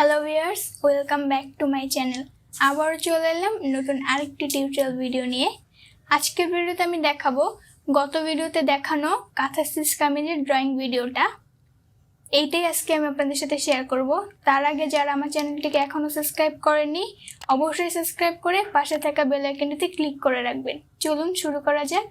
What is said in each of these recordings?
Hello viewers, welcome back to my channel. আবারও চলে এলাম নতুন আরেকটি টিউটোরিয়াল ভিডিও নিয়ে। আজকের ভিডিওতে আমি দেখাবো গত ভিডিওতে দেখানো কাঁথা স্টিচ কামিজের ড্রয়িং ভিডিওটা। এইটাই আজকে আমি আপনাদের সাথে শেয়ার করব। তার আগে যারা আমার চ্যানেলটিকে এখনও সাবস্ক্রাইব করেননি, অবশ্যই সাবস্ক্রাইব করে পাশে থাকা বেল আইকনটিতে ক্লিক করে রাখবেন। চলুন শুরু করা যাক।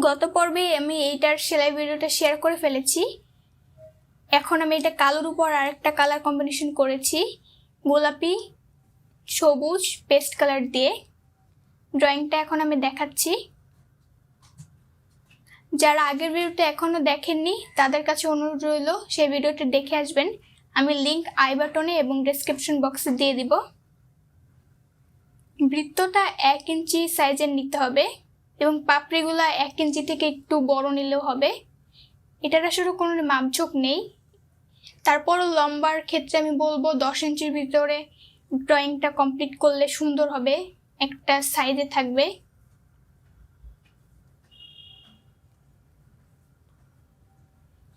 গত পর্বে আমি এইটার সেলাই ভিডিওটা শেয়ার করে ফেলেছি। এখন আমি এটা কালোর উপর আরেকটা কালার কম্বিনেশন করেছি, গোলাপি সবুজ পেস্ট কালার দিয়ে। ড্রয়িংটা এখন আমি দেখাচ্ছি। যারা আগের ভিডিওটা এখনও দেখেননি তাদের কাছে অনুরোধ রইল সেই ভিডিওটা দেখে আসবেন। আমি লিংক আই বাটনে এবং ডেসক্রিপশন বক্সে দিয়ে দিব। বৃত্তটা 1 ইঞ্চি সাইজের নিতে হবে এবং পাপড়িগুলা 1 ইঞ্চি থেকে একটু বড় নিলেও হবে। এটার আসলে কোনো মাপঝোঁক নেই। তারপরও লম্বার ক্ষেত্রে আমি বলবো 10 ইঞ্চির ভিতরে ড্রয়িংটা কমপ্লিট করলে সুন্দর হবে, একটা সাইজে থাকবে।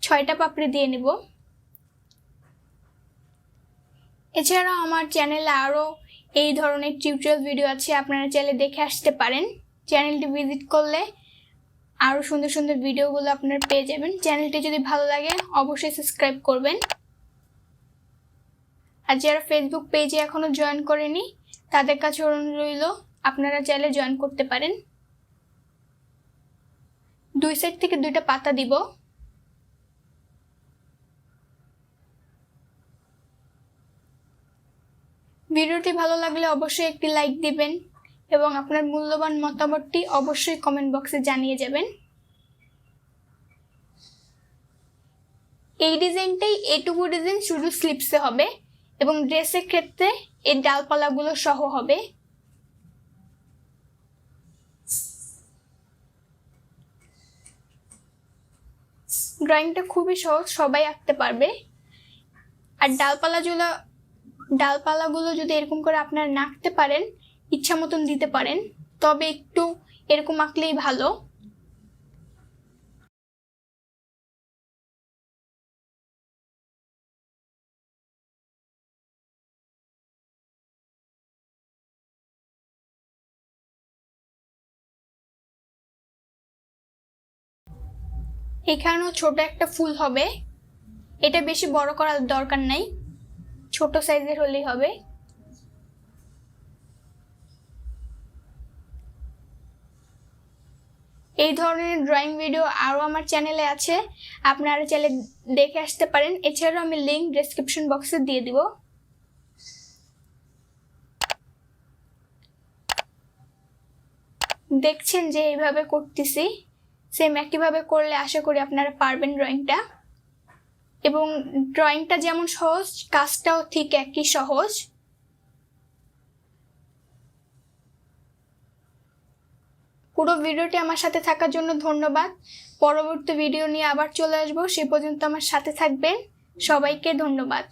ছয়টা পাপড়ি দিয়ে নেব। এছাড়াও আমার চ্যানেলে আরও এই ধরনের টিউটোরিয়াল ভিডিও আছে, আপনারা চাইলে দেখে আসতে পারেন। চ্যানেলটি ভিজিট করলে আরও সুন্দর সুন্দর ভিডিওগুলো আপনারা পেয়ে যাবেন। চ্যানেলটি যদি ভালো লাগে অবশ্যই সাবস্ক্রাইব করবেন। আর যারা ফেসবুক পেজে এখনও জয়েন করেনি তাদের কাছে অনুরোধ রইল আপনারা চাইলে জয়েন করতে পারেন। দুই সাইড থেকে 2টা পাতা দিব। ভিডিওটি ভালো লাগলে অবশ্যই একটি লাইক দিবেন এবং আপনার মূল্যবান মতামতটি অবশ্যই কমেন্ট বক্সে জানিয়ে যাবেন। এই ডিজাইনটাই এটুকু ডিজাইন শুধু স্লিপসে হবে এবং ড্রেসের ক্ষেত্রে এই ডালপালাগুলো সহ হবে। ড্রয়িংটা খুবই সহজ, সবাই আঁকতে পারবে। আর ডালপালাগুলো যদি এরকম করে আপনারা না আঁকতে পারেন, ইচ্ছা মতন দিতে পারেন, তবে একটু এরকম আঁকলেই ভালো। এখানেও ছোট একটা ফুল হবে। এটা বেশি বড় করার দরকার নাই, ছোট সাইজের হলেই হবে। এই ধরনের ড্রয়িং ভিডিও আরও আমার চ্যানেলে আছে, আপনারা চাইলে দেখে আসতে পারেন। এছাড়াও আমি লিংক ডেসক্রিপশন বক্সে দিয়ে দিব। দেখছেন যে এইভাবে করতেছি, সেম একইভাবে করলে আশা করি আপনারা পারবেন ড্রয়িংটা। এবং ড্রয়িংটা যেমন সহজ, কাজটাও ঠিক একই সহজ। পুরো ভিডিওটি আমার সাথে থাকার জন্য ধন্যবাদ। পরবর্তী ভিডিও নিয়ে আবার চলে আসবো, সে পর্যন্ত আমার সাথে থাকবেন। সবাইকে ধন্যবাদ।